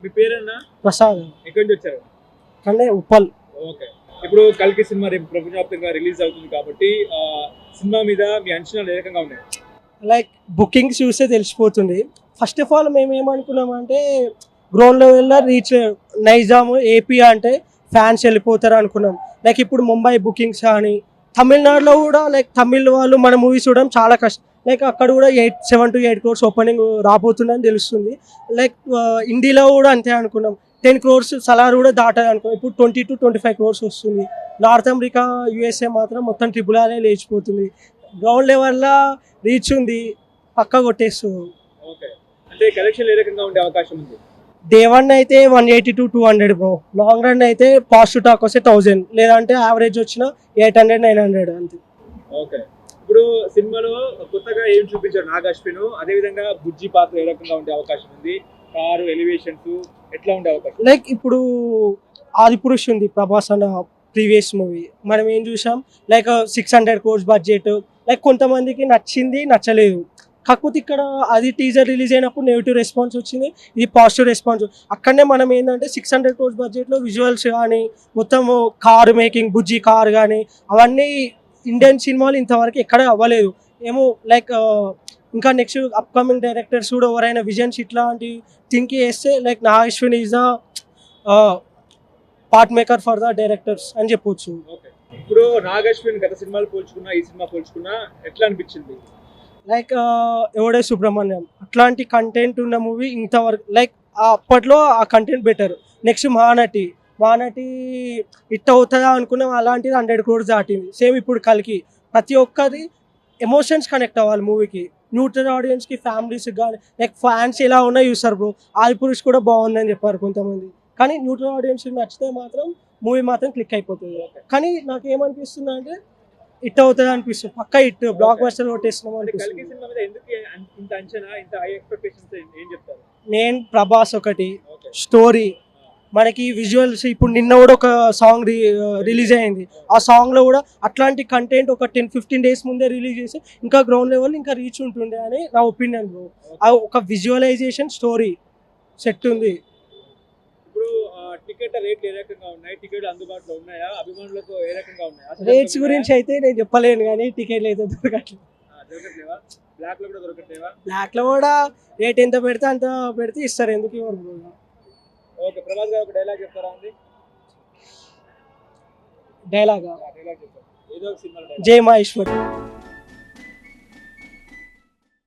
మీ పేరన్నా? ప్రసాద్. ఎక్కడి నుంచి వచ్చారు? అంటే ఉప్పల్. ఓకే. ఇప్పుడు కల్కి సినిమా రేపు ప్రపంచవ్యాప్తంగా రిలీజ్ అవుతుంది కాబట్టి సినిమా మీద మీ అంచనాలు ఏ రకంగా ఉన్నాయి? లైక్ బుకింగ్స్ చూస్తే తెలిసిపోతుంది. ఫస్ట్ ఆఫ్ ఆల్ మేము ఏమనుకున్నామంటే గ్రౌండ్ లెవెల్లో రీచ్ నైజాం ఏపీ అంటే ఫ్యాన్స్ వెళ్ళిపోతారు అనుకున్నాం. లైక్ ఇప్పుడు ముంబై బుకింగ్స్ కానీ తమిళనాడులో కూడా లైక్ తమిళ్ వాళ్ళు మన మూవీ చూడడం చాలా కష్టం. లైక్ అక్కడ కూడా 7 to 8 crores ఓపెనింగ్ రాబోతుందని తెలుస్తుంది. లైక్ ఇండియాలో కూడా అంతే అనుకున్నాం. 10 crores సలార్ కూడా దాటాలి అనుకున్నాం. ఇప్పుడు 20 to 25 crores వస్తుంది. నార్త్ అమెరికా యూఎస్ఏ మాత్రం మొత్తం ట్రిపుల్ ఆర్ లేచిపోతుంది. గ్రౌండ్ లెవెల్లో రీచ్ ఉంది, పక్కా కొట్టేస్తుంది. ఓకే. అంటే కలెక్షన్ ఏ రకంగా ఉండే అవకాశం ఉంది? డే వన్ అయితే 180 to 200 బ్రో. లాంగ్ రన్ అయితే పాజిటివ్ టాక్ వస్తే 1000, లేదంటే యావరేజ్ వచ్చిన 800, 900 అంతే. ఓకే. ఇప్పుడు సినిమాలో కొత్తగా ఏం చూపించారు నాగ్ అశ్విన్, అదే విధంగా బుజ్జి పాత్ర ఏ రకంగా ఉండే అవకాశం ఉంది? కారు ఎలివేషన్స్ ఎట్లా ఉండే అవకాశం? లైక్ ఇప్పుడు ఆదిపురుష్ ఉంది ప్రభాస్ అన్న ప్రీవియస్ మూవీ, మనం ఏం చూసాం లైక్ 600 crores బడ్జెట్. లైక్ కొంతమందికి నచ్చింది, నచ్చలేదు. కాకపోతే ఇక్కడ అది టీజర్ రిలీజ్ అయినప్పుడు నెగిటివ్ రెస్పాన్స్ వచ్చింది, ఇది పాజిటివ్ రెస్పాన్స్. అక్కడనే మనం ఏంటంటే 600 crores బడ్జెట్లో విజువల్స్ కానీ మొత్తం కారు మేకింగ్, బుజ్జి కార్ కానీ అవన్నీ ఇండియన్ సినిమాలు ఇంతవరకు ఎక్కడ అవ్వలేదు ఏమో. లైక్ ఇంకా నెక్స్ట్ అప్కమింగ్ డైరెక్టర్స్ కూడా ఎవరైనా విజన్స్ ఇట్లాంటి థింక్ చేస్తే like Nag Ashwin is the part maker for the directors అని చెప్పొచ్చు. ఓకే. ఇప్పుడు నాగ్ అశ్విన్ గత సినిమాలు పోల్చుకున్నా ఈ సినిమా పోల్చుకున్నా ఎట్లా అనిపించింది? లైక్ ఎవడే సుబ్రహ్మణ్యం అట్లాంటి కంటెంట్ ఉన్న మూవీ ఇంతవరకు. లైక్ అప్పట్లో ఆ content better. Next Mahanati hit అవుతుందా అనుకున్నాం, అలాంటిది 100 crores దాటింది. సేమ్ ఇప్పుడు కల్కి ప్రతి ఒక్కరి ఎమోషన్స్ కనెక్ట్ అవ్వాలి మూవీకి, న్యూట్రల్ ఆడియన్స్కి, ఫ్యామిలీస్కి కానీ. లైక్ ఫ్యాన్స్ ఎలా ఉన్నా చూస్తారు బ్రో. ఆదిపురుష్ కూడా బాగుందని చెప్పారు కొంతమంది, కానీ న్యూట్రల్ ఆడియన్స్కి నచ్చితే మాత్రం మూవీ మాత్రం క్లిక్ అయిపోతుంది. కానీ నాకు ఏమనిపిస్తుంది అంటే హిట్ అవుతుంది అనిపిస్తుంది, పక్కా హిట్, బ్లాక్ బస్టర్ కొట్టేస్తున్నాం అనిపిస్తుంది. కల్కి సినిమా మీద ఎందుకు ఇంత అంచనా, ఇంత హై ఎక్స్పెక్టేషన్స్ ఏం చెప్తారు? నేను ప్రభాస్ ఒకటి, స్టోరీ, మనకి విజువల్స్. ఇప్పుడు నిన్న కూడా ఒక సాంగ్ రిలీజ్ అయింది. ఆ సాంగ్లో కూడా అట్లాంటి కంటెంట్ ఒక 10-15 days ముందే రిలీజ్ చేసి ఇంకా గ్రౌండ్ లెవెల్ ఇంకా రీచ్ ఉంటుండే అని నా ఒపీనియన్ బ్రో. ఒక విజువలైజేషన్ స్టోరీ సెట్ ఉంది. ఇప్పుడు టికెట్ రేట్లు ఏ రకంగా ఉన్నాయి? టికెట్ అందుబాటులో ఉన్నాయా? అభిమానులకు ఏ రకంగా ఉన్నాయి? రేట్స్ గురించి అయితే నేను చెప్పలేను, కానీ టికెట్లు అయితే దొరకట్లేదు. దొరకట్లేవా? బ్లాక్ లో కూడా దొరకట్లేవా? బ్లాక్ లో కూడా రేట్ ఎంత పెడితే అంత పెడితే ఇస్తారు, ఎందుకు ఇవ్వరు బ్రో. ఓకే. ప్రభాస్ గారు ఒక డైలాగ్ చెప్తారా అండి? డైలాగా డైలాగ్ చెప్తారు ఏదో ఒక సినిమా. జై మహేశ్వరి.